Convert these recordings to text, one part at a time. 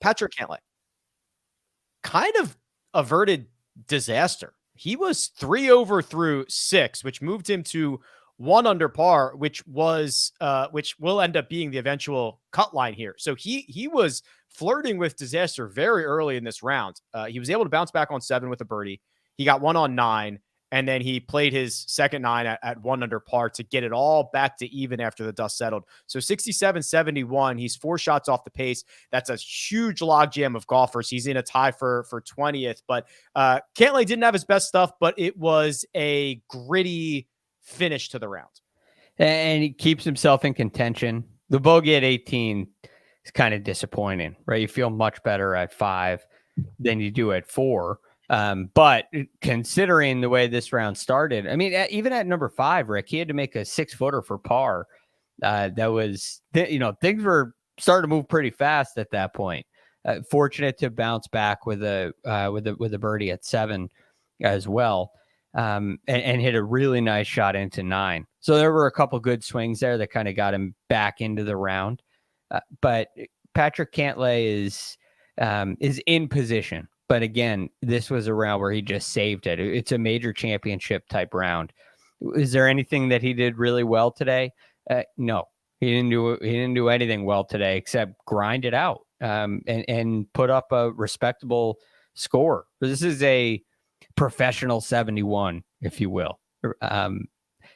Patrick Cantlay kind of averted disaster. He was 3 over through 6, which moved him to 1 under par, which will end up being the eventual cut line here. So he was flirting with disaster very early in this round. He was able to bounce back on 7 with a birdie. He got 1 on 9, and then he played his second 9 at 1 under par to get it all back to even after the dust settled. So 67-71, he's 4 shots off the pace. That's a huge logjam of golfers. He's in a tie for 20th, but Cantlay didn't have his best stuff, but it was a gritty finish to the round. And he keeps himself in contention. The bogey at 18 is kind of disappointing, right? You feel much better at 5 than you do at 4. But considering the way this round started, I mean, even at number 5, Rick, he had to make a 6-footer for par. That was, things were starting to move pretty fast at that point. Fortunate to bounce back with a birdie at 7 as well, and hit a really nice shot into 9. So there were a couple good swings there that kind of got him back into the round. But Patrick Cantlay is in position. But again, this was a round where he just saved it. It's a major championship type round. Is there anything that he did really well today? No, he didn't do anything well today except grind it out and put up a respectable score. This is a professional 71, if you will.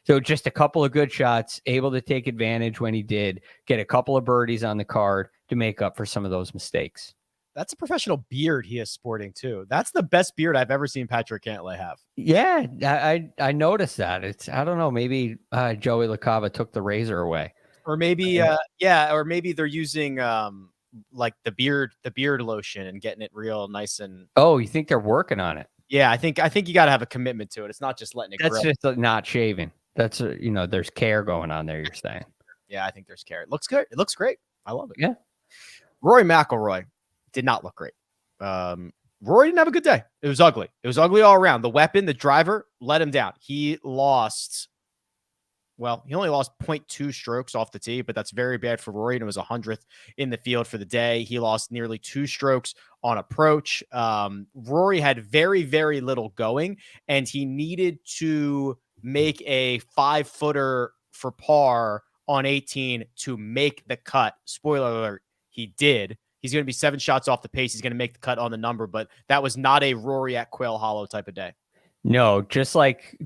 So just a couple of good shots, able to take advantage when he did, get a couple of birdies on the card to make up for some of those mistakes. That's a professional beard he is sporting too. That's the best beard I've ever seen Patrick Cantlay have. Yeah, I noticed that. I don't know, maybe Joey LaCava took the razor away. Or maybe or maybe they're using like the beard lotion and getting it real nice and Oh, you think they're working on it? Yeah, I think you got to have a commitment to it. It's not just letting it That's grow. just not shaving. That's there's care going on there, you're saying. Yeah, I think there's care. It looks good. It looks great. I love it. Yeah. Rory McIlroy did not look great. Rory didn't have a good day. It was ugly. It was ugly all around. The weapon, the driver, let him down. He only lost 0.2 strokes off the tee, but that's very bad for Rory, and it was 100th in the field for the day. He lost nearly 2 strokes on approach. Rory had very, very little going, and he needed to make a 5-footer for par on 18 to make the cut. Spoiler alert, he did. He's going to be 7 shots off the pace. He's going to make the cut on the number, but that was not a Rory at Quail Hollow type of day. No, just like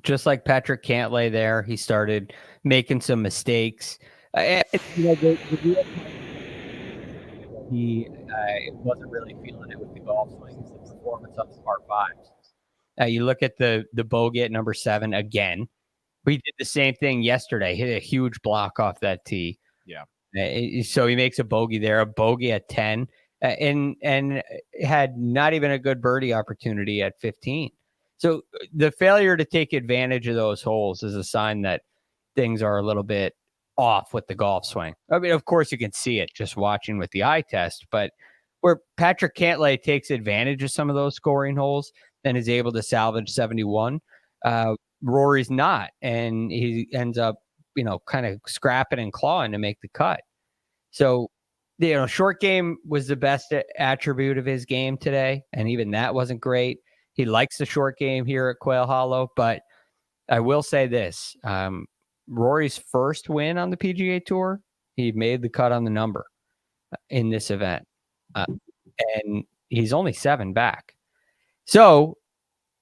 Patrick Cantlay there, he started making some mistakes. He wasn't really feeling it with the golf swings, the performance on the par 5s. You look at the bogey at number 7 again. We did the same thing yesterday, hit a huge block off that tee. Yeah. So he makes a bogey there, a bogey at 10, and had not even a good birdie opportunity at 15. So the failure to take advantage of those holes is a sign that things are a little bit off with the golf swing. I mean, of course, you can see it just watching with the eye test, but where Patrick Cantlay takes advantage of some of those scoring holes and is able to salvage 71, Rory's not, and he ends up kind of scrapping and clawing to make the cut. So, short game was the best attribute of his game today, and even that wasn't great. He likes the short game here at Quail Hollow, but I will say this. Rory's first win on the PGA Tour, he made the cut on the number in this event, and he's only 7 back. So,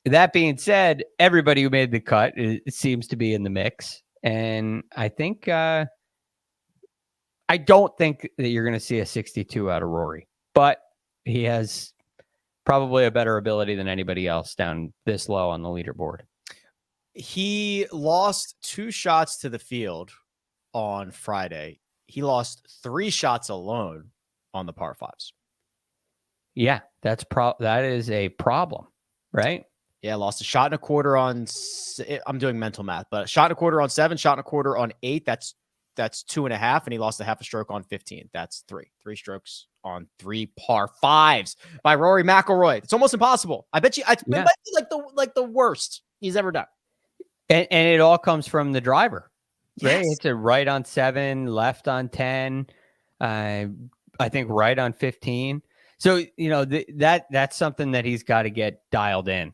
that being said, everybody who made the cut it seems to be in the mix. And I think I don't think that you're going to see a 62 out of Rory, but he has probably a better ability than anybody else down this low on the leaderboard. He lost 2 shots to the field on Friday. He lost 3 shots alone on the par 5s. Yeah, that is a problem, right? Yeah, lost a shot and a quarter on. I'm doing mental math, but a shot and a quarter on 7, shot and a quarter on 8. That's 2.5, and he lost a half a stroke on 15. That's 3 strokes on 3 par 5s by Rory McIlroy. It's almost impossible. I bet you. It might be like the worst he's ever done. And it all comes from the driver. Right? Yes. It's a right on 7, left on 10. I think right on 15. So, that's something that he's got to get dialed in.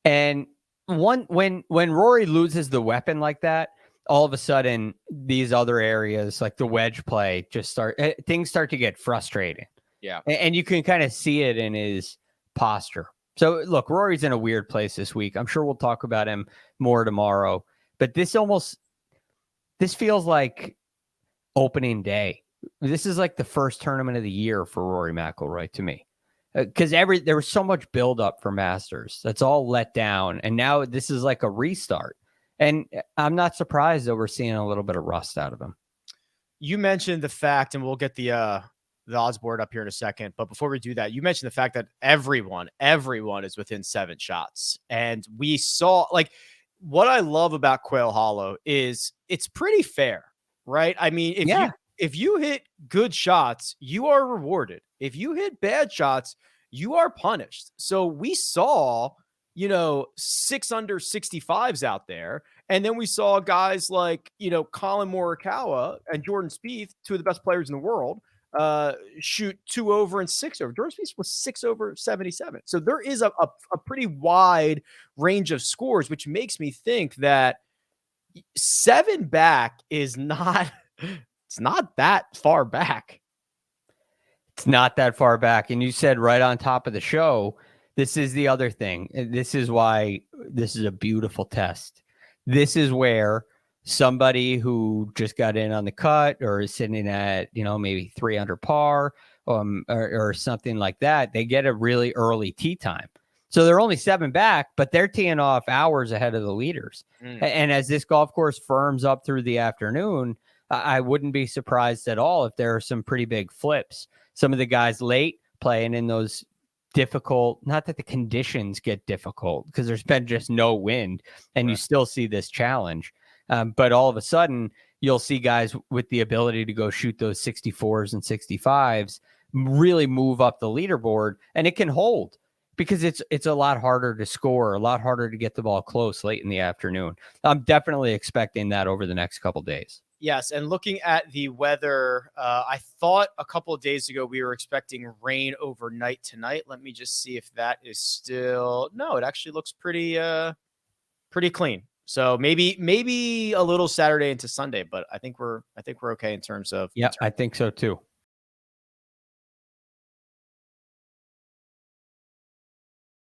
And when Rory loses the weapon like that, all of a sudden these other areas like the wedge play things start to get frustrating. Yeah. And you can kind of see it in his posture. So look, Rory's in a weird place this week. I'm sure we'll talk about him more tomorrow, but this feels like opening day. This is like the first tournament of the year for Rory McIlroy to me. Because there was so much buildup for Masters. That's all let down. And now this is like a restart. And I'm not surprised that we're seeing a little bit of rust out of him. You mentioned the fact, and we'll get the odds board up here in a second. But before we do that, you mentioned the fact that everyone is within 7 shots. And we saw, like, what I love about Quail Hollow is it's pretty fair, right? I mean, if you hit good shots, you are rewarded. If you hit bad shots, you are punished. So we saw, 6 under 65s out there. And then we saw guys like, Colin Morikawa and Jordan Spieth, 2 of the best players in the world, shoot 2 over and 6 over. Jordan Spieth was 6 over 77. So there is a pretty wide range of scores, which makes me think that 7 back is not... It's not that far back. It's not that far back. And you said right on top of the show, this is the other thing. This is why this is a beautiful test. This is where somebody who just got in on the cut or is sitting at, maybe 300 par or something like that, they get a really early tee time. So they're only 7 back, but they're teeing off hours ahead of the leaders. And as this golf course firms up through the afternoon, I wouldn't be surprised at all if there are some pretty big flips. Some of the guys late playing in those difficult, not that the conditions get difficult because there's been just no wind and you still see this challenge. But all of a sudden you'll see guys with the ability to go shoot those 64s and 65s, really move up the leaderboard, and it can hold because it's a lot harder to score, a lot harder to get the ball close late in the afternoon. I'm definitely expecting that over the next couple of days. Yes, and looking at the weather, I thought a couple of days ago we were expecting rain overnight tonight. Let me just see if that is still... No, it actually looks pretty clean. So maybe a little Saturday into Sunday, but I think we're okay in terms of... Yeah, I think so too.